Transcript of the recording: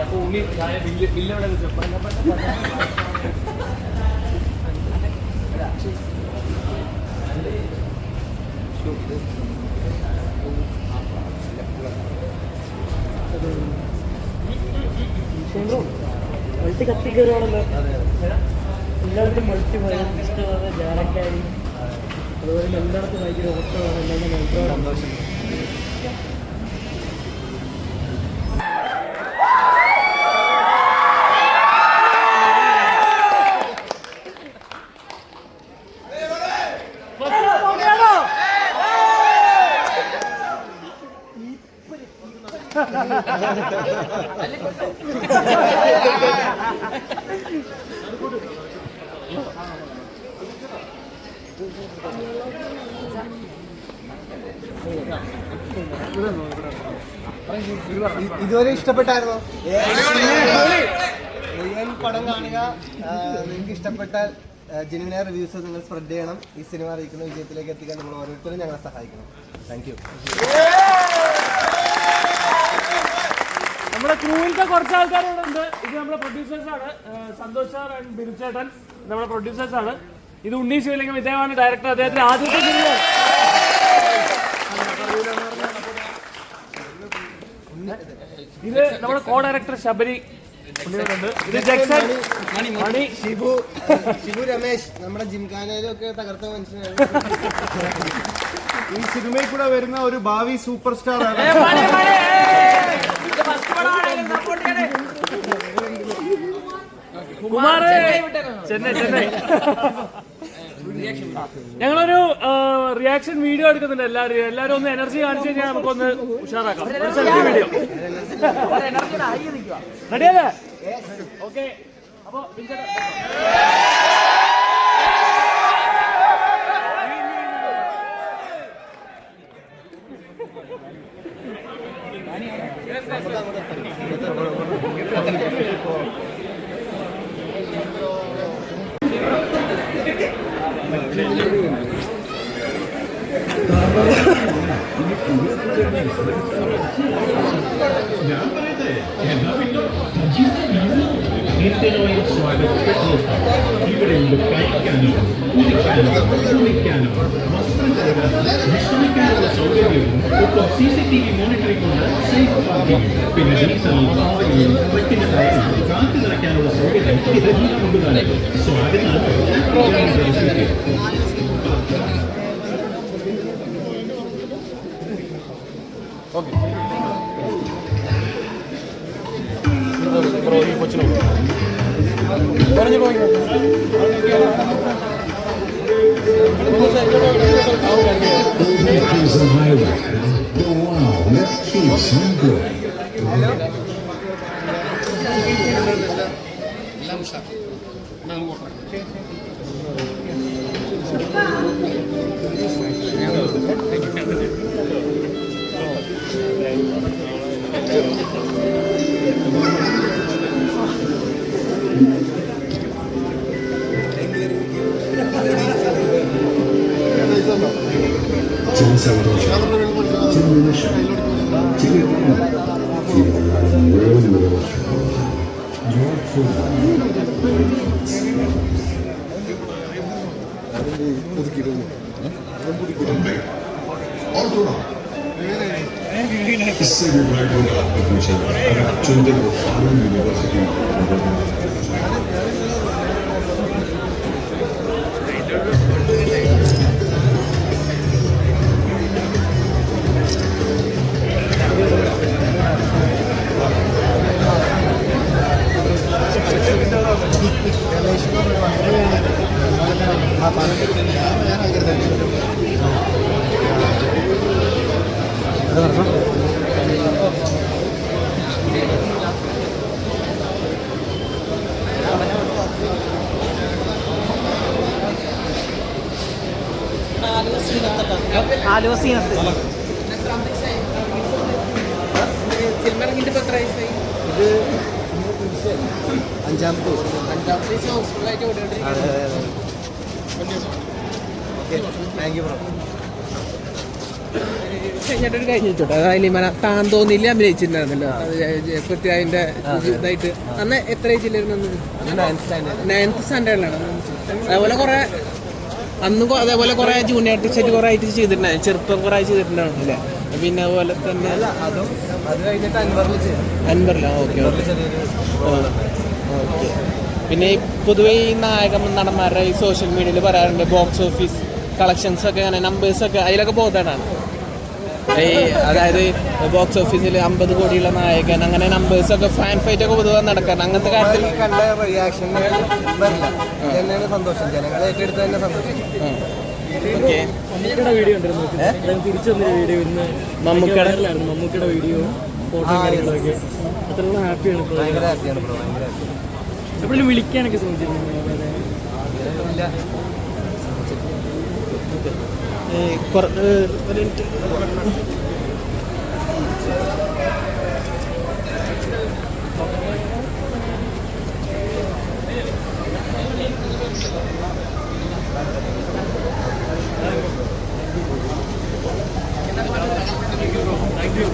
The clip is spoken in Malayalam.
അപ്പോൾ ഉണ്ണി ഞാൻ ബില്ലെവിടെ മൾട്ടി കത്തി കയറുവാണല്ലോ. എല്ലായിടത്തും മൾട്ടി ഇഷ്ടമാണ് ജാലക്കാരി. അതുപോലെ എല്ലായിടത്തും ഭയങ്കര ഓട്ടമാണ്. എല്ലാവരും സന്തോഷം. ഇതുവരെ ഇഷ്ടപ്പെട്ടായിരുന്നോ? മുഴുവൻ പടം കാണുക. നിങ്ങൾക്ക് ഇഷ്ടപ്പെട്ടാൽ ജെന്യുവൻ റിവ്യൂസ് നിങ്ങൾ സ്പ്രെഡ് ചെയ്യണം. ഈ സിനിമ അറിയിക്കുന്ന വിജയത്തിലേക്ക് എത്തിക്കാൻ നിങ്ങൾ ഓരോരുത്തരും ഞങ്ങളെ സഹായിക്കണം. Thank you. നമ്മുടെ ക്രൂവിലത്തെ കുറച്ച് ആൾക്കാരോട് ഉണ്ട്. ഇത് നമ്മുടെ പ്രൊഡ്യൂസേഴ്സാണ്, സന്തോഷ് സാർ ആൻഡ് ബിനുചേട്ടൻ നമ്മുടെ പ്രൊഡ്യൂസേഴ്സാണ്. ഇത് ഉണ്ണി ശിവലിംഗം, ഇദ്ദേഹമാണ് ഡയറക്ടർ. അദ്ദേഹത്തിന് ആദ്യത്തെ സിനിമ. ഇത് നമ്മുടെ കോ ഡയറക്ടർ ശബരി. ഇത് ജക്സൺ, മണി, ഷിബു രമേശ്, നമ്മുടെ ജിംഖാനയിലൊക്കെ തകർത്ത മനുഷ്യനാണ്. ഈ സിനിമയിൽ കൂടെ വരുന്ന ഒരു ഭാവി സൂപ്പർ സ്റ്റാർ ആണ്. കുമാർ, ചെന്നൈ. ഞങ്ങളൊരു റിയാക്ഷൻ വീഡിയോ എടുക്കുന്നുണ്ട്. എല്ലാവരും ഒന്ന് എനർജി കാണിച്ചു കഴിഞ്ഞാൽ നമുക്കൊന്ന് ഉഷാറാക്കാം. ഒരു സെൽഫി വീഡിയോ റെഡിയല്ലേ? ഓക്കെ. അപ്പൊ ഇവിടെ കഴിക്കാനും കുടിക്കാനും വസ്ത്രം കഴുകാനും വിശ്രമിക്കാനുള്ള സൗകര്യവും ഒപ്പം CCTV മോണിറ്ററിംഗ് കൊണ്ട് സേഫ് പാർക്കിംഗ്, പിന്നെ ഡീസൽ, ഓയിൽ, ട്രക്കിന്റെ ടയർ, കാറ്റ് നിറയ്ക്കാനുള്ള സൗകര്യം ഇതെല്ലാം കൊണ്ടുതന്നെ സ്വാഗതം. ഓക്കെ. इससे भी बड़ा आपको पूछा अगर आप चुनते हो फारूक यूनिवर्सिटी ആലോചനത്ത് ഇത് 5ാമത്തെ താങ്ക് യു ബ്രോ. കഴിഞ്ഞിട്ടൊരു കഴിഞ്ഞിട്ടോട്ടെ അതിൽ താൻ തോന്നിയില്ല അഭിനയിച്ചിട്ടുണ്ടായിരുന്നല്ലോ കൃത്യം അതിന്റെ ഇതായിട്ട് അന്ന് എത്ര ഏജിലായിരുന്നു? 9th സ്റ്റാൻഡേർഡിലാണ്. അതേപോലെ കുറെ അന്ന് അതേപോലെ കുറെ ജൂനിയർ ആർട്ടിസ്റ്റ് കുറെ ആയിട്ട് ചെയ്തിട്ടുണ്ടായിരുന്നു, ചെറുപ്പം കുറെ ചെയ്തിട്ടുണ്ടായിരുന്നില്ലേ? പിന്നെ അതുപോലെ തന്നെ അൻവറില. Okay okay. പിന്നെ പൊതുവേ ഈ നായക നടന്മാരുടെ ഈ സോഷ്യൽ മീഡിയയിൽ പറയാറുണ്ട് ബോക്സ് ഓഫീസ് കളക്ഷൻസ് ഒക്കെ അങ്ങനെ നമ്പേഴ്സൊക്കെ അതിലൊക്കെ ബോധമാണ്. ഈ അതായത് ബോക്സ് ഓഫീസിൽ 50 കോടിയുള്ള നായകൻ അങ്ങനെ നമ്പേഴ്സൊക്കെ ഫാൻ ഫൈറ്റ് ഒക്കെ പൊതുവെ നടക്കാൻ അങ്ങനത്തെ കാര്യത്തിൽ കണ്ട റിയാക്ഷൻ വരില്ല. സന്തോഷം ജനങ്ങളെ ഏറ്റെടുത്ത് തന്നെ സന്തോഷം. ഓക്കെ. മമ്മൂക്കയുടെ വീഡിയോ ഉണ്ടായിരുന്നു, തിരിച്ചു വന്നൊരു വീഡിയോ ഇന്ന് മമ്മൂക്കയുടെ മമ്മൂക്കയുടെ വീഡിയോ ഫോട്ടോ കാര്യങ്ങളൊക്കെ അത്രയുള്ള ഹാപ്പിയാണ്. ഭയങ്കര ഹാപ്പിയാണ് ബ്രോ, ഭയങ്കര ഹാപ്പി. എപ്പോഴും വിളിക്കാനൊക്കെ ശ്രമിച്ചിരുന്നു. ഒരു മിനിറ്റ്. Thank you.